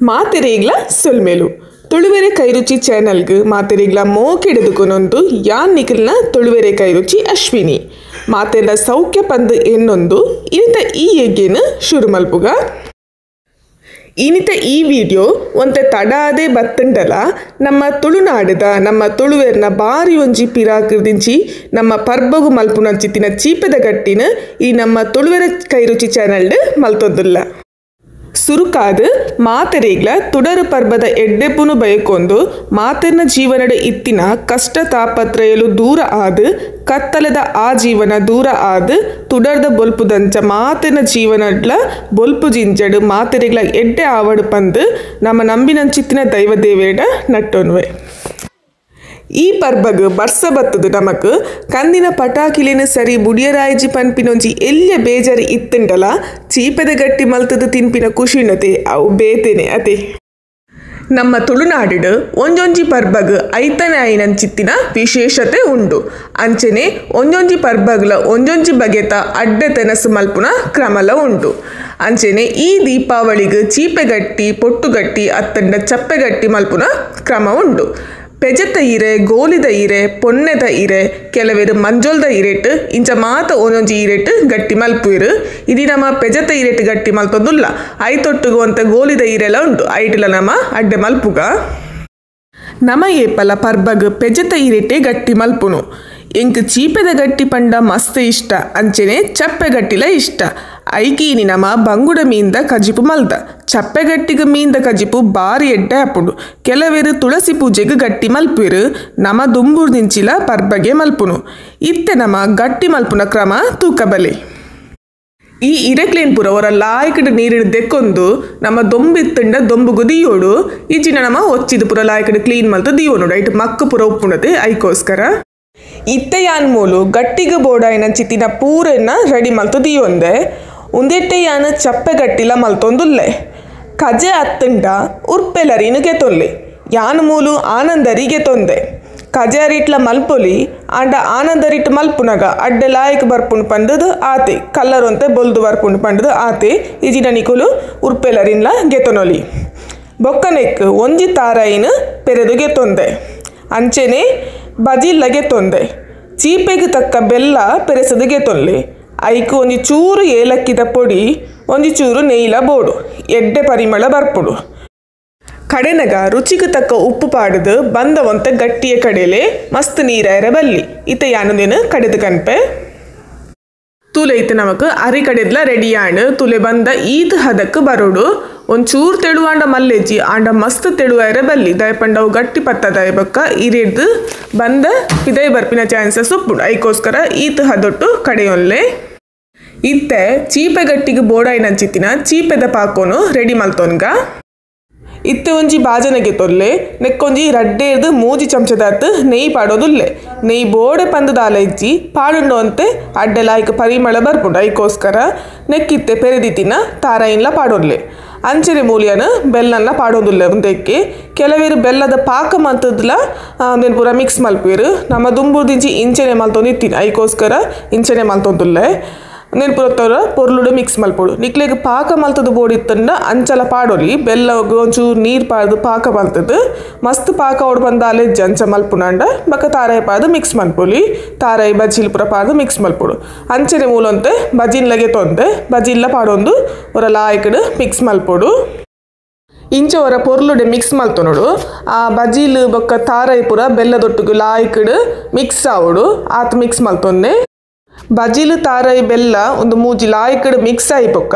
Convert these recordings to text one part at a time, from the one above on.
ಮಾತೆರೆಗ್ಲ ಸೊಲ್ಮೆಲು ತುಳುವೆರೆ ಕೈರುಚಿ ಚಾನಲ್ಗೆ ಮಾತೆರೆಗ್ಲ ಮೋಕೆಡೆದುಕೊನೊಂದು ಯಾನ್ ನಿಖಿಲ್ನ ತುಳುವೆರೆ ಕೈರುಚಿ ಅಶ್ವಿನಿ ಮಾತೆಲ್ಲ ಸೌಖ್ಯ ಪಂದು ಎನ್ನೊಂದು ಇನಿತ ಈ ಎಗ್ಗೆನ ಶುರು ಮಲ್ಪುಗ ಇನಿತ ಈ ವಿಡಿಯೋ ಒಂತೆ ತಡಾದೆ ಬತ್ತಂಡಲ ನಮ್ಮ ತುಳುನಾಡದ ನಮ್ಮ ತುಳುವೆರ್ನ ಬಾರಿ ಒಂಜಿ ಪಿರಾಕೃದಿಂಚಿ ನಮ್ಮ ಪರ್ಬಗು ಮಲ್ಪುನಂಚಿತ್ತಿನ ಚೀಪದ ಗಟ್ಟಿನ ಈ ನಮ್ಮ ತುಳುವೆರೆ ಕೈರುಚಿ ಚಾನಲ್ಡ್ ಮಲ್ತೊಂದುಲ್ಲ ಸುರುಕಾದ ಮಾತೆರೆಗ್ಲ ತುಡರು ಪರ್ಬದ ಎಡ್ಡೆಪ್ಪುನು ಬಯಕೊಂದು ಮಾತೆರ್ನ ಜೀವನದ ಇತ್ತಿನ ಕಷ್ಟ ತಾಪತ್ರಯಲು ದೂರ ಆದ ಕತ್ತಲದ ಆ ಜೀವನ ದೂರ ಆದ ತುಡರ್ದ ಬೊಲ್ಪುದಂಚ ಮಾತೆರ್ನ ಜೀವನಡ್ಲ ಬೊಲ್ಪು ಜಿಂಜಡು ಮಾತೆರೆಗ್ಲ ಎಡ್ಡೆ ಆವಡು ಪಂದು ನಮ್ಮ ನಂಬಿನಂಚಿತ್ತಿನ ದೈವ ದೇವೇಡ ನಟ್ಟೊನ್ವೆ ಈ ಪರ್ಬಗ್ ಬರ್ಸ ಬತ್ತದು ನಮಕ್ ಕಂದಿನ ಪಟಾಕಿಲಿನ ಸರಿ ಬುಡಿಯರಾಯ್ಜಿ ಪನ್ಪಿನೊಂಜಿ ಎಲ್ಯ ಬೇಜಾರಿ ಇತ್ತಂಡಲ ಚೀಪದ ಗಟ್ಟಿ ಮಲ್ತದು ತಿನ್ಪಿನ ಖುಷಿನತೆ ಅವು ಬೇತೇನೆ ಅತೆ ನಮ್ಮ ತುಳುನಾಡು ಒಂಜೊಂಜಿ ಪರ್ಬಗ್ ಐತನೆ ಐನಂಚಿತ್ತಿನ ವಿಶೇಷತೆ ಉಂಡು ಅಂಚನೆ ಒಂಜೊಂಜಿ ಪರ್ಬಗ್ಲ ಒಂಜೊಂಜಿ ಬಗೆತ ಅಡ್ಡೆ ತೆನಸು ಮಲ್ಪುನ ಕ್ರಮಲ ಉಂಡು ಅಂಚನೆ ಈ ದೀಪಾವಳಿಗ್ ಚೀಪೆಗಟ್ಟಿ ಪೊಟ್ಟುಗಟ್ಟಿ ಅತ್ತಂಡ ಚಪ್ಪೆಗಟ್ಟಿ ಮಲ್ಪುನ ಕ್ರಮ ಉಂಡು ಪೆಜತ ಇರೆ ಗೋಲಿದ ಇರೆ ಪೊನ್ನೆದ ಇರೆ ಕೆಲವೆರು ಮಂಜೋಲ್ದ ಇರೆಟ್ ಇಂಚ ಮಾತ ಒಂದೊಂಜಿ ಇರೆಟ್ ಗಟ್ಟಿ ಮಲ್ಪುಯಿರು ಇದು ನಮ್ಮ ಪೆಜತ ಇರೆಟ್ ಗಟ್ಟಿ ಮಲ್ತೊಂದುಲ್ಲ ಐತೊಟ್ಟುಗು ಅಂತ ಗೋಲಿದ ಇರೆಲ್ಲ ಉಂಟು ಐಟಿಲ ನಮ್ಮ ಅಡ್ಡೆ ಮಲ್ಪುಗ ನಮ ಏಪಲ ಪರ್ಬಗ್ ಪೆಜತ ಇರೆಟೆ ಗಟ್ಟಿ ಮಲ್ಪುನು ಎಂಕ್ ಚೀಪೆದ ಗಟ್ಟಿ ಪಂಡ ಮಸ್ತ್ ಇಷ್ಟ ಅಂಚನೆ ಚಪ್ಪೆಗಟ್ಟಿಲ ಇಷ್ಟ ಐಕೀನಿ ನಮ ಬಂಗುಡ ಮೀಂದ ಕಜಿಪು ಮಲ್ದ ಚಪ್ಪೆಗಟ್ಟಿಗ ಮೀಂದ ಕಜಿಪು ಬಾರಿ ಎಡ್ಡೆ ಆಪುಂಡು ಕೆಲವೆರು ತುಳಸಿ ಪೂಜೆಗೆ ಗಟ್ಟಿ ಮಲ್ಪುವೆರು ನಮ ದುಂಬುರ್ದಿಂಚಿಲ ಪರ್ಬಗೆ ಮಲ್ಪುನು ಇತ್ತೆ ನಮ ಗಟ್ಟಿ ಮಲ್ಪುನ ಕ್ರಮ ತೂಕಬಲೆ ಈ ಇರೆಕ್ಲೇನ್ ಪುರ ಅವರ ಲಾಯ್ಕಡ್ ನೀರಿಡ್ ದೆಕ್ಕೊಂದು ನಮ್ಮ ದೊಂಬಿತ್ತಂಡ ದೊಂಬುಗು ದಿಯೋಡು ಈಚಿನ ನಮ ಒಚ್ಚಿದ ಪುರ ಲಾಯ್ಕಡ್ ಕ್ಲೀನ್ ಮಲ್ತು ದಿಯೋನು ಐಟ್ ಮಕ್ಕ ಪುರ ಉಪ್ಪುಣತೆ ಐಕೋಸ್ಕರ ಇತ್ತೆ ಯಾನ್ ಮೂಲು ಗಟ್ಟಿಗ ಬೋಡಾಯಿನ ಚಿತ್ತಿನ ಪೂರನ್ನ ರೆಡಿ ಮಲ್ತು ದಿಯೊಂದೆ ಉಂದೆಟ್ಟೆ ಯಾನ್ ಚಪ್ಪೆ ಗಟ್ಟಿಲ ಮಲ್ತೊಂದುಲ್ಲೆ ಕಜೆ ಅತ್ತಂಡ ಉರ್ಪೆಲರಿನು ಗೆತೊಲ್ಲೆ ಯಾನ್ ಮೂಲು ಆನಂದರಿಗೆ ತೊಂದೆ ಕಜೆ ಅರಿಟ್ಲ ಮಲ್ಪೊಲಿ ಆಂಡ ಆನಂದರಿಟ್ ಮಲ್ಪುನಗ ಅಡ್ಡೆ ಲಾಯಕ್ ಬರ್ಪುಂಡು ಪಂಡದು ಆತೆ ಕಲ್ಲರೊಂತೆ ಬೊಲ್ದು ಬರ್ಪುಂಡು ಪಂಡದು ಆತೆ ಇಜಿನ ನಿಕುಲು ಉರ್ಪೆಲರಿನ್ಲ ಗೆತೊನೊಲಿ ಬೊಕ್ಕನೆಕ್ ಒಂಜಿ ತಾರಾಯಿನ ಪೆರೆದು ಗೆತೊಂದೆ ಅಂಚೆನೆ ಬಜಿಲ್ಲಗೆ ತೊಂದೆ ಚೀಪೆಗೆ ತಕ್ಕ ಬೆಲ್ಲ ಪೆರೆಸದು ಗೆತೊಲ್ಲೆ ಐಕು ಒಂಜಿ ಚೂರು ಏಲಕ್ಕಿದ ಪೊಡಿ ಒಂಜಿ ಚೂರು ನೆಯ್ಲ ಬೋಡು ಎಡ್ಡೆ ಪರಿಮಳ ಬರ್ಪುಡು ಕಡೆನಗ ರುಚಿಗೆ ತಕ್ಕ ಉಪ್ಪು ಪಾಡ್ದು ಬಂದವಂತೆ ಗಟ್ಟಿಯ ಕಡೆಲೆ ಮಸ್ತ್ ನೀರಾಯರ ಬಲ್ಲಿ ಇತ ಯಾನುದೇನು ಕಡೆದು ಕನ್ಪೆ ತುಲೆ ಇತ್ತು ನಮಕ್ ಅರಿ ಕಡೆದ್ಲ ರೆಡಿ ಆಂಡ್ ತುಲೆ ಬಂದ ಈದ್ ಹದಕ್ ಬರೋಡು ಒಂಚೂರು ತೆಳುವಾಂಡ ಮಲ್ಲೆಜ್ಜಿ ಆಂಡ ಮಸ್ತ್ ತೆಳುವಾಯರ ಬಲ್ಲಿ ದಯಪಂಡವು ಗಟ್ಟಿ ಪತ್ತ ದಯಬಕ್ಕ ಇರಿಡ್ದು ಬಂದ ಇದೇ ಬರ್ಪಿನ ಚಾನ್ಸಸ್ ಉಪ್ಪುಂಡು ಐಕೋಸ್ಕರ ಈತ್ ಹದೊಟ್ಟು ಕಡೆಯೊಲ್ಲೆ ಇತ್ತೆ ಚೀಪೆ ಗಟ್ಟಿಗೆ ಬೋಡಾಯಿನಂಚಿತ್ತಿನ ಚೀಪೆದ ಪಾಕೋನು ರೆಡಿ ಮಲ್ತೊನ್ಗ ಇತ್ತೆ ಒಂಜಿ ಬಾಜನೆಗೆ ತೊಲ್ಲೆ ನೆಕ್ಕೊಂಜಿ ರಡ್ಡೇರ್ದು ಮೂಜಿ ಚಮಚದಾತ್ ನೆಯ್ ಪಾಡೋದುಲ್ಲೆ ನೆಯ್ ಬೋಡೆ ಪಂದದಾಲ ಇಜ್ಜಿ ಪಾಡುಂಡು ಅಂತೆ ಅಡ್ಡೆ ಲಾಯ್ಕ್ ಪರಿಮಳ ಬರ್ಪುಂಡು ಐಕೋಸ್ಕರ ನೆಕ್ಕಿತ್ತೆ ಪೆರೆದಿತ್ತಿನ ತಾರಾಯಿನ್ಲ ಪಾಡೋಲ್ಲೆ ಅಂಚನೆ ಮೂಲಿಯನ ಬೆಲ್ಲನ ಪಾಡೋದಿಲ್ಲ ಒಂದಕ್ಕೆ ಕೆಲವೇರು ಬೆಲ್ಲದ ಪಾಕ ಮಂತದ್ಲ ಅದನ್ನು ಪೂರ ಮಿಕ್ಸ್ ಮಲ್ಪೇರು ನಮ್ಮ ದುಂಬುದಿಂಚಿ ಇಂಚನೆ ಮಲ್ತೊಂದಿತ್ತೀನಿ ಐಕೋಸ್ಕರ ಇಂಚನೆ ಮಲ್ತೊಂದುಲ್ಲೆ నేను పురత్తర పొర్లుడు మిక్స్ మల్పోడు నిక్లేక పాక మల్తదు ಬೋಡಿತ್ತಂಡ ಅಂಚಲ ಪಾಡೋಲಿ ಬೆಲ್ಲ ಒಂಚೂರು ನೀರು ಪಾಡ್ದು ಪಾಕ ಮಲ್ತದು ಮಸ್ತ್ ಪಾಕ ಅವಡು ಬಂದಾಲೆ ಜಂಚ ಮಲ್ಪುನಂಡ ಬಕ್ಕ ತಾರಾಯಿ ಪಾಡ್ದು ಮಿಕ್ಸ್ ಮಲ್ಪೊಲಿ ತಾರಾಯಿ ಬಜ್ಜಿಲ್ ಪುರ ಪಾಡ್ದು ಮಿಕ್ಸ್ ಮಲ್ಪೊಡು ಅಂಚನೆ ಮೂಲಂತೆ ಬಜಿನ್ಲಗೆ ತೊಂದೆ ಬಜಿಲ್ಲ ಪಾಡೊಂದು ಒರ ಲಾಯ್ಕಡ್ ಮಿಕ್ಸ್ ಮಲ್ಪೊಡು ಇಂಚ ಹೊರ ಪೊರ್ಲುಡೆ ಮಿಕ್ಸ್ ಮಲ್ತೊನೋಡು ಆ ಬಜಿಲ್ ಬೊಕ್ಕ ತಾರಾಯಿ ಪುರ ಬೆಲ್ಲದೊಟ್ಟಿಗೆ ಲಾಯ್ಕಡ್ ಮಿಕ್ಸ್ ಆವಡು ಆತ ಮಿಕ್ಸ್ ಮಲ್ತೊಂದೆ ಬಜಿಲು ತಾರಾಯಿ ಬೆಲ್ಲ ಒಂದು ಮೂಜಿ ಲಾಯ್ಕಡ್ ಮಿಕ್ಸ್ ಆಯ್ಪೊಕ್ಕ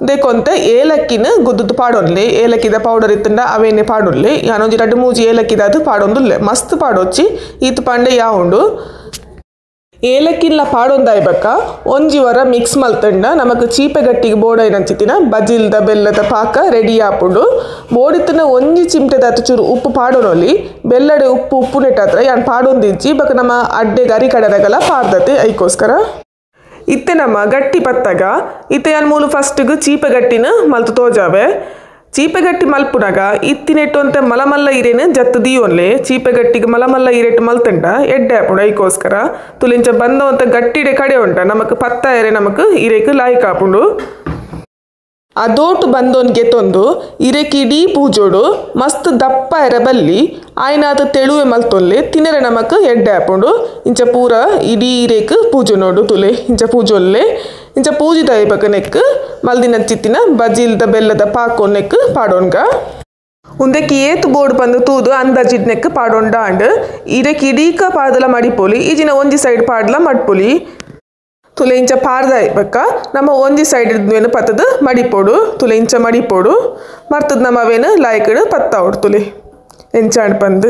ದೇಕೊಂತೆ ಏಲಕ್ಕಿನ ಗುದ್ದುದು ಪಾಡೊನ್ಲೆ ಏಲಕ್ಕಿದ ಪೌಡರ್ ಇತ್ತಂಡ ಅವೇನೆ ಪಾಡೊನ್ಲೆ ಯಾನೊಂಜಿ ರಡ್ಡು ಮೂಜಿ ಏಲಕ್ಕಿದ ಅದು ಪಾಡೊಂದುಲ್ಲೆ ಮಸ್ತ್ ಪಾಡೊಚ್ಚಿ ಈತ್ ಪಂಡೆ ಯಾವುಂಡು ಏಲಕ್ಕಿನ್ಲ ಪಾಡೊಂದಾಯ್ಬಕ್ಕ ಒಂಜಿ ವರ ಮಿಕ್ಸ್ ಮಲ್ತಂಡ ನಮಕ್ ಚೀಪೆ ಗಟ್ಟಿಗೆ ಬೋಡಾಯಿನಂಚಿತ್ತಿನ ಬಜಿಲ್ದ ಬೆಲ್ಲದ ಪಾಕ ರೆಡಿ ಆಪುಂಡು ಬೋಡಿತ್ತನ ಒಂಜಿ ಚಿಮ್ಟೆದ ಚೂರು ಉಪ್ಪು ಪಾಡೊನೊಲಿ ಬೆಲ್ಲಡೆ ಉಪ್ಪು ನೆಟ್ಟತ್ರ ಯಾನ್ ಪಾಡೊಂದಿಜ್ಜಿ ಬಕ್ಕ ನಮ್ಮ ಅಡ್ಡೆಗೆ ಅರಿ ಕಡೆದಾಗಲ ಪಾಡ್ದತೆ ಐಕೋಸ್ಕರ ಇತ್ತೆ ನಮ್ಮ ಗಟ್ಟಿ ಪತ್ತಾಗ ಇತ್ತೆ ಯಾನ್ ಮೂಲು ಫಸ್ಟ್ಗೆ ಚೀಪೆ ಗಟ್ಟಿನ ಮಲ್ತು ತೋಜಾವೆ ಚೀಪೆಗಟ್ಟಿ ಮಲ್ಪುನಾಗ ಇತ್ತಿನೆಟ್ಟು ಅಂತ ಮಲಮಲ್ಲ ಇರೇನು ಜತ್ತು ದಿಯೋನ್ಲೆ ಚೀಪೆಗಟ್ಟಿಗೆ ಮಲಮಲ್ಲ ಇರೆಟ್ಟು ಮಲ್ತಂಡ ಎಡ್ಡೆ ಆಪುಂಡು ಐಕೋಸ್ಕರ ತುಲಿಂಚ ಬಂದವಂತ ಗಟ್ಟಿಡೆ ಕಡೆ ಉಂಟ ನಮಕ್ ಪತ್ತ ಎರೆ ನಮಕ್ ಇರೇಕ್ ಲಾಯ್ಕ್ ಆಪುಂಡು ಅದೋಟು ಬಂದೋನ್ಗೆ ತೊಂದು ಇರೆಕಿಡೀ ಪೂಜೋಡು ಮಸ್ತ್ ದಪ್ಪ ಎರಬಲ್ಲಿ ಆಯ್ನಾದ ತೆಳುವೆ ಮಲ್ತೊಲ್ಲೆ ತಿನ್ನರೆ ನಮಕ್ ಎಡ್ಡೆ ಹಾಕೊಂಡು ಇಂಚ ಪೂರ ಇಡೀ ಇರೇಕ್ ಪೂಜೆ ನೋಡು ತುಲೆ ಇಂಚ ಪೂಜೊಲ್ಲೆ ಇಂಚ ಪೂಜಿದ ಐಬಕನೆಕ್ ಮಲ್ದಿನ ಚಿತ್ತಿನ ಬಜಿಲ್ದ ಬೆಲ್ಲದ ಪಾಕೋನೆಕ್ ಪಾಡೋನ್ಗ ಉಂದಕ್ಕೆ ಏತು ಬೋರ್ಡ್ ಬಂದು ತೂದು ಅಂದಾಜಿಡ್ನೆಕ್ ಪಾಡೋಂಡ ಅಂಡ್ ಇರೆಕ್ ಇಡೀಕ ಪಾದಲ ಮಡಿಪೋಲಿ ಈಜಿನ ಒಂಜಿ ಸೈಡ್ ಪಾಡ್ಲ ಮಡ್ಪೊಲಿ ತುಲೆ ಇಂಚ ಪಾರ್ದ ಐಬಕ್ಕ ನಮ್ಮ ಒಂಜಿ ಸೈಡ್ ಇದ್ವೇನು ಪತ್ತದ ಮಡಿಪೋಡು ತುಲೆ ಇಂಚ ಮಡಿಪೋಡು ಮರ್ತದ ನಮ್ಮವೇನು ಲಾಯ್ಕಡು ಪತ್ತಾವಡು ತುಲೆ ಎಂಚಾಂಡ್ ಬಂದು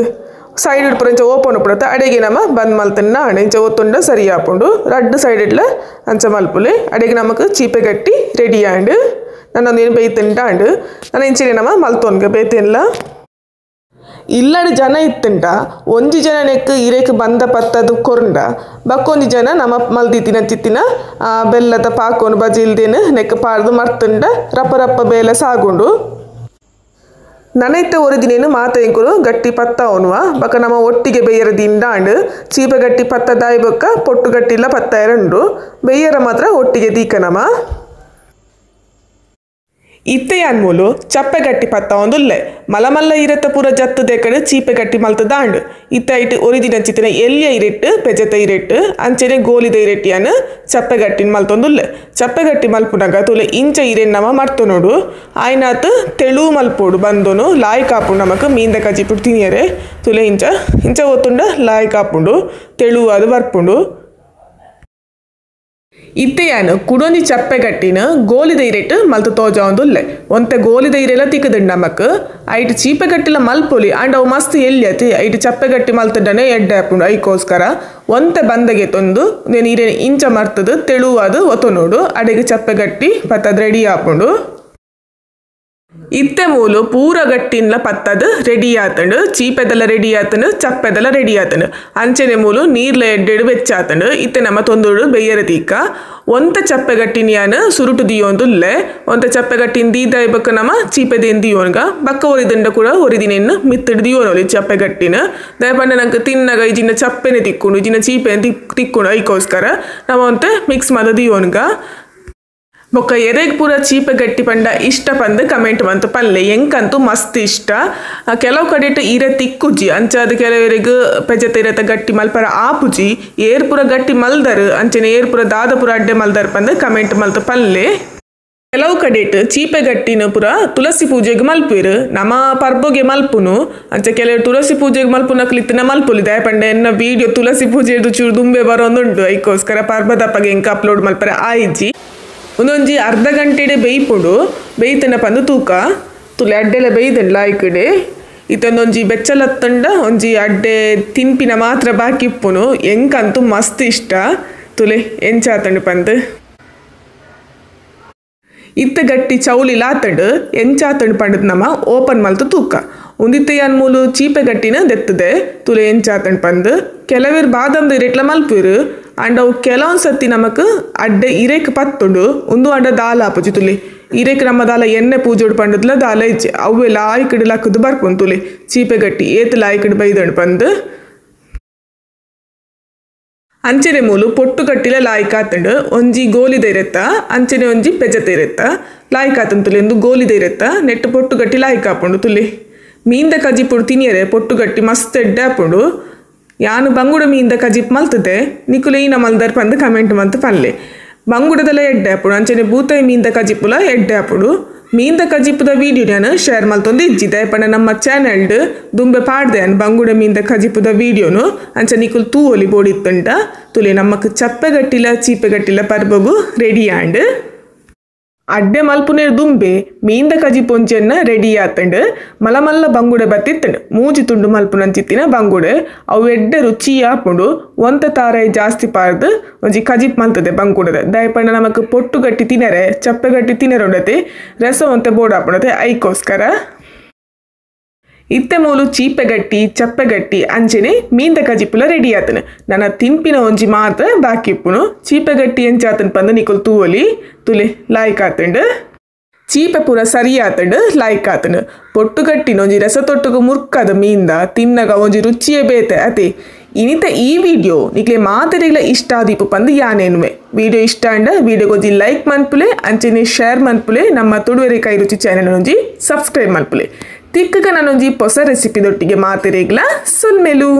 ಸೈಡ್ ಇಡ್ಪುರ ಇಂಚ ಓಪನ್ ಉಪ್ಪುಡತ್ತ ಅಡೆಗೆ ನಮ್ಮ ಬಂದ್ ಮಲ್ತನ್ನ ಅಣೆ ಇಂಚ ಒತ್ತುಂಡ ಸರಿ ಹಾಕೊಂಡು ರಡ್ಡು ಸೈಡ್ ಇಡ್ಲ ಅಂಚ ಮಲ್ಪುಲೆ ಅಡೆಗೆ ನಮಕ್ ಚೀಪೆ ಗಟ್ಟಿ ರೆಡಿ ಆಂಡ್ ನನ್ನೊಂದೇನು ಬೇಯ್ತುಂಟಾಂಡ್ ನಾನು ಇಂಚಿನ ನಮ್ಮ ಮಲ್ತೊನ್ಗೆ ಬೇಯ್ತಿಲ್ಲ ಇಲ್ಲಡು ಜನ ಇತ್ತುಂಟ ಒಂಜಿ ಜನ ನೆಕ್ ಇರೇಕ್ ಬಂದ ಪತ್ತದು ಕೊರಂಡ ಬಕ್ಕೊಂಜಿ ಜನ ನಮ್ಮ ಮಲ್ದಿತ್ತಿನ ಚಿತ್ತಿನ ಬೆಲ್ಲದ ಪಾಕೋನು ಬಜಿಲ್ದೇನು ನೆಕ್ ಪಾಡ್ದು ಮರ್ತುಂಡ ರಪ್ಪ ರಪ್ಪ ಬೇಲೆ ಸಾಗುಂಡು ನನೈತೆ ஒரு ದಿನೇನು ಮಾತೆಂಕುಲು ಗಟ್ಟಿ ಪತ್ತ ಅವನುವ ಬಕ ನಮ್ಮ ಒಟ್ಟಿಗೆ ಬೇಯರ ದಿಂಡಾಂಡ್ ಚೀಪೆ ಗಟ್ಟಿ ಪತ್ತ ದಾಯಿ ಬೊಕ್ಕ ಪೊಟ್ಟು ಗಟ್ಟಿಲ್ಲ ಪತ್ತ ಎರಡು ಬೇಯರ ಮಾತ್ರ ಒಟ್ಟಿಗೆ ದೀಕ ನಮ ಇತ್ತೆ ಅನ್ಮೂಲು ಚಪ್ಪೆ ಗಟ್ಟಿ ಪತ್ತ ಒಂದುಲ್ಲೆ ಮಲಮಲ್ಲ ಇರತ್ತ ಪೂರ ಜತ್ತು ದೇಕಡು ಚೀಪೆ ಗಟ್ಟಿ ಮಲ್ತ ದಾಂಡ್ ಇತ್ತ ಇಟ್ಟು ಒರಿದಿನ ಚಿತ್ತಿನ ಎಲ್ಲಿಯ ಇರೆಟ್ಟು ಪೆಜತ ಇರೆಟ್ಟು ಅಂಚೆನೆ ಗೋಲಿದ ಇರೆಟ್ಟಿಯನ್ ಚಪ್ಪೆ ಗಟ್ಟಿನ ಮಲ್ತೊಂದುಲ್ಲೆ ಚಪ್ಪೆ ಗಟ್ಟಿ ಮಲ್ಪುನಾಗ ತುಲೆ ಇಂಚ ಇರೆನ್ ನಮ ಮರ್ತು ನೋಡು ಆಯ್ನಾತ್ ತೆಳು ಮಲ್ಪೋಡು ಬಂದೋನು ಲಾಯ್ ಕಾಪುಂಡು ನಮಕ್ ಮೀಂದ ಕಜಿಪುಡು ತಿನಿಯರೆ ತುಲೆ ಇಂಚ ಇಂಚ ಒತ್ತುಂಡ ಲಾಯ್ ಕಾಪುಂಡು ತೆಳು ಅದು ಬರ್ಪುಂಡು ಇತ್ತೆಯಾನು ಕುಡೊಂಜಿ ಚಪ್ಪೆ ಗಟ್ಟಿನ ಗೋಲಿದ ಇರೆಟ್ ಮಲ್ತು ತೋಜ ಒಂದುಲ್ಲೆ ಒಂತೆ ಗೋಲಿದ ಇರೆಲ ತಿಕ್ಕದಂಡು ನಮಕ್ ಐಟ್ ಚೀಪೆ ಗಟ್ಟಿಲ ಮಲ್ಪೊಲಿ ಅಂಡ್ ಅವು ಮಸ್ತ್ ಎಲ್ಲಿಯತಿ ಐಟ್ ಚಪ್ಪೆ ಗಟ್ಟಿ ಮಲ್ತಡನೆ ಎಡ್ಡೆ ಹಾಪುಂಡು ಐಕೋಸ್ಕರ ಒಂತೆ ಬಂದಗೆ ತೊಂದು నేను ಇರೆ ಇಂಚ ಮರ್ತದು ತೆಳುವಾದು ಒತ್ತು ನೋಡು ಅಡೆಗೆ ಚಪ್ಪೆ ಗಟ್ಟಿ ಪತ್ತದ ರೆಡಿ ಹಾಪುಂಡು ಇತ್ತೆ ಮೂಲು ಪೂರ ಗಟ್ಟಿನ್ಲ ಪತ್ತದ ರೆಡಿ ಆತಂಡು ಚೀಪೆದೆಲ್ಲ ರೆಡಿ ಆತಂಡು ಚಪ್ಪೆದೆಲ್ಲ ರೆಡಿ ಆತಂಡು ಅಂಚೆನೆ ಮೂಲು ನೀರ್ಲ ಎಡ್ಡೆಡು ಬೆಚ್ಚ ಆತಂಡು ಇತ್ತೆ ನಮ್ಮ ತೊಂದುಡು ಬೆಯ್ಯರ ತೀಕ ಒಂತ ಚಪ್ಪೆ ಗಟ್ಟಿನಿಯಾನು ಸುರುಟು ದಿಯೋಂದುಲ್ಲೆ ಒಂತ ಚಪ್ಪೆ ಗಟ್ಟಿನ ದೀದ ಬಕ್ಕ ನಮ್ಮ ಚೀಪೆದೇನು ದಿಯೋನ್ಗ ಬಕ್ಕ ಒರಿದಂಡ ಕೂಡ ಒರಿದಿನೇನು ಮಿತ್ತಡು ದಿಯೋನೊಲಿ ಚಪ್ಪೆ ಗಟ್ಟಿನ ದಯಪಂಡ ನಂಗೆ ತಿನ್ನಗ ಇಜಿನ ಚಪ್ಪೆನೆ ತಿಕ್ಕೊಂಡು ಇಜಿನ ಚೀಪೆನೆ ತಿಕ್ಕೊಂಡು ಐಕೋಸ್ಕರ ನಮ್ಮ ಒಂತೆ ಮಿಕ್ಸ್ ಮಾದ ದಿಯೋನ್ಗ ಬೊಕ್ಕ ಎರೆಗ್ ಪೂರ ಚೀಪೆ ಗಟ್ಟಿ ಪಂಡ ಇಷ್ಟ ಪಂದು ಕಮೆಂಟ್ ಬಂತು ಪಲ್ಲೆ ಎಂಕಂತೂ ಮಸ್ತ್ ಇಷ್ಟ ಕೆಲವು ಕಡೆಟ್ ಇರೆ ತಿಕ್ಕುಜಿ ಅಂಚಾದ ಕೆಲವರಿಗೆ ಪೆಜತ ಇರತ್ತ ಗಟ್ಟಿ ಮಲ್ಪರ ಆಪುಜಿ ಏರ್ ಪೂರ ಗಟ್ಟಿ ಮಲ್ದರ್ ಅಂಚೆನೆ ಏರ್ ಪೂರ ದಾದ ಪೂರ ಅಡ್ಡೆ ಮಲ್ದರ್ ಪಂದು ಕಮೆಂಟ್ ಮಲ್ತು ಪಲ್ಲೆ ಕೆಲವು ಕಡೆಟ್ ಚೀಪೆ ಗಟ್ಟಿನ ಪೂರ ತುಳಸಿ ಪೂಜೆಗೆ ಮಲ್ಪಿರು ನಮ್ಮ ಪರ್ಬೋಗೆ ಮಲ್ಪುನು ಅಂಚ ಕೆಲವರು ತುಳಸಿ ಪೂಜೆಗೆ ಮಲ್ಪುನ ಕ್ಲಿತ್ತಿನ ಮಲ್ಪುಲಿ ದಯಪಂಡ ಎನ್ನ ವಿಡಿಯೋ ತುಳಸಿ ಪೂಜೆದು ಚೂರು ದುಂಬೆ ಬರೋಂದುಂಟು ಐಕೋಸ್ಕರ ಪರ್ಬದಪ್ಪಗೆ ಎಂಕ ಅಪ್ಲೋಡ್ ಮಲ್ಪರ ಆಯ್ಜಿ ಒಂದೊಂಜಿ ಅರ್ಧ ಗಂಟೆಡೆ ಬೇಯ್ಪುಡು ಬೇಯ್ತನ ಪಂದು ತೂಕ ತುಲೆ ಅಡ್ಡೆಲ್ಲ ಬೇಯ್ದಲ್ಲ ಆಯ್ಕಡೆ ಇತ್ತೊಂದೊಂಜಿ ಬೆಚ್ಚಲತ್ತಂಡ ಒಂಜಿ ಅಡ್ಡೆ ತಿನ್ಪಿನ ಮಾತ್ರ ಬಾಕಿಪ್ಪುನು ಎಂಕಂತೂ ಮಸ್ತ್ ಇಷ್ಟ ತುಲೆ ಎಂಚಾತಂಡು ಪಂದು ಇತ್ತ ಗಟ್ಟಿ ಚೌಲಿ ಲಾತಂಡು ಎಂಚಾತಂಡು ಪಂಡದ ನಮ್ಮ ಓಪನ್ ಮಲ್ತು ತೂಕ ಉಂದಿತ್ತೆ ಅನ್ಮೂಲು ಚೀಪೆ ಗಟ್ಟಿನ ದೆತ್ತದೆ ತುಲೆ ಎಂಚಾತಂಡು ಪಂದು ಕೆಲವೇರು ಬಾದಾಮ್ದು ಇರೆಟ್ಲ ಮಲ್ಪಿರು ಅಂಡ್ ಅವು ಕೆಲವೊಂದು ಸತಿ ನಮಕ್ ಅಡ್ಡೆ ಇರೇಕ್ ಪತ್ತುಂಡು ಒಂದು ಅಂಡ ದಾಲ ಆಪುಜಿ ತುಲಿ ಇರೇಕ್ ನಮ್ಮ ದಾಲ ಎಣ್ಣೆ ಪೂಜೋಡು ಪಂಡದ್ಲ ದಾಲ ಇಜ್ಜೆ ಅವೇ ಲಾಯ್ಕಡು ಲಕ್ಕದು ಬರ್ಪುಂಡು ತುಲಿ ಚೀಪೆ ಗಟ್ಟಿ ಏತ್ ಲಾಯ್ಕಡು ಬೈದಂಡು ಪಂದು ಅಂಚೆನೆ ಮೂಲು ಪೊಟ್ಟು ಗಟ್ಟಿಲ ಲಾಯ್ಕ ಆತಂಡು ಒಂಜಿ ಗೋಲಿದ ಇರತ್ತ ಅಂಚೆನೆ ಒಂಜಿ ಪೆಜತ ಇರತ್ತ ಲಾಯ್ಕ ಆತಂದು ತುಲಿ ಒಂದು ಗೋಲಿದ ಇರತ್ತ ನೆಟ್ಟು ಪೊಟ್ಟು ಗಟ್ಟಿ ಲಾಯ್ಕ ಆಪುಂಡು ತುಲಿ ಮೀಂದ ಕಜಿಪುಡು ತಿನಿಯರೆ ಪೊಟ್ಟು ಗಟ್ಟಿ ಮಸ್ತ್ ಎಡ್ಡೆ ಆಪುಂಡು ಯಾನು ಬಂಗುಡ ಮೀಂದ ಕಜಿಪ್ ಮಲ್ತದೆ ನಿಕುಲೆ ಈನ ಮಲ್ದರ್ ಪಂದು ಕಮೆಂಟ್ ಮಂತು ಪಲ್ಲೆ ಬಂಗುಡದೆಲ್ಲ ಎಡ್ಡೆ ಆಪುಡು ಅಂಚನೆ ಬೂತಾಯಿ ಮೀಂದ ಕಜಿಪುಲ ಎಡ್ಡೆ ಆಪುಡು ಮೀಂದ ಕಜಿಪುದ ವೀಡಿಯೋ ನಾನು ಶೇರ್ ಮಲ್ತೊಂದು ಇಜ್ಜಿದೆ ಪಂಡ ನಮ್ಮ ಚಾನೆಲ್ಡ್ ದುಂಬೆ ಪಾಡ್ದೆ ಅನ್ ಬಂಗುಡ ಮೀಂದ ಕಜಿಪುದ ವೀಡಿಯೋನು ಅಂಚ ನಿಕುಲ್ ತೂ ಒಲಿ ಬೋಡಿತ್ತುಂಟ ತುಲೆ ನಮ್ಮಕ್ ಚಪ್ಪೆ ಗಟ್ಟಿಲ ಚೀಪೆ ಗಟ್ಟಿಲ ಪರ್ಬಗು ರೆಡಿ ಆಂಡ್ ಅಡ್ಡೆ ಮಲ್ಪುನೇರು ದುಂಬೆ ಮೀಂದ ಕಜಿ ಪೊಂಚೆನ್ನ ರೆಡಿ ಆತಂಡು ಮಲಮಲ್ಲ ಬಂಗುಡೆ ಬತ್ತಿತ್ತಂಡು ಮೂಜಿ ತುಂಡು ಮಲ್ಪುನಂಚಿತ್ತಿನ ಬಂಗುಡೆ ಅವು ಎಡ್ಡೆ ರುಚಿ ಆಪುಂಡು ಒಂತ ತಾರಾಯಿ ಜಾಸ್ತಿ ಪಾರ್ದು ಒಂಜಿ ಕಜಿಪ್ ಮಲ್ತದೆ ಬಂಗುಡದೆ ದಯಪಂಡ ನಮಕ್ ಪೊಟ್ಟು ಗಟ್ಟಿ ತಿನ್ನರೆ ಚಪ್ಪೆ ಗಟ್ಟಿ ತಿನ್ನರೊಂಡತೆ ರಸ ಒಂತೆ ಬೋರ್ಡ್ ಆಪುಂಡತೆ ಐಕೋಸ್ಕರ ಇತ್ತೆ ಮೂಲು ಚೀಪೆ ಗಟ್ಟಿ ಚಪ್ಪೆ ಗಟ್ಟಿ ಅಂಚೆನೆ ಮೀಂದ ಕಜಿಪುಲ ರೆಡಿ ಆತನು ನನ್ನ ತಿನ್ಪಿನ ಒಂಜಿ ಮಾತ್ರ ಬಾಕಿಪ್ಪುನು ಚೀಪೆ ಗಟ್ಟಿ ಎಂಚಾತನ್ ಪಂದು ನಿಕುಲ್ ತೂವಲಿ ತುಲೆ ಲಾಯ್ಕ್ ಆತಂಡು ಚೀಪೆ ಪೂರ ಸರಿ ಆತಂಡು ಲಾಯ್ಕ್ ಆತನು ಪೊಟ್ಟು ಗಟ್ಟಿನ ಒಂಜಿ ರಸ ತೊಟ್ಟುಗು ಮುರ್ಕದ ಮೀಂದ ತಿನ್ನಗ ಒಂಜಿ ರುಚಿಯೇ ಬೇತೆ ಅತೆ ಇನಿತ ಈ ವಿಡಿಯೋ ನಿಕ್ಲೆ ಮಾತೆರೆಗ್ಲ ಇಷ್ಟ ಆದೀಪು ಪಂದು ಯಾನೇನುವೆ ವಿಡಿಯೋ ಇಷ್ಟ ಅಂಡ ವಿಡಿಯೋಗೊಂಜಿ ಲೈಕ್ ಮನ್ಪುಲೆ ಅಂಚೆನೆ ಶೇರ್ ಮನ್ಪುಲೆ ನಮ್ಮ ತುಳುವೆರೆ ಕೈ ರುಚಿ ಚಾನೆಲ್ ಒಂಜಿ ಸಬ್ಸ್ಕ್ರೈಬ್ ಮನ್ಪುಲೆ ತಿಕ್ಕಗ ನಾನೊಂಜಿ ಹೊಸ ರೆಸಿಪಿದೊಟ್ಟಿಗೆ ಮಾತೆರೆಗ್ಲ ಸುಲ್ಮೆಲು.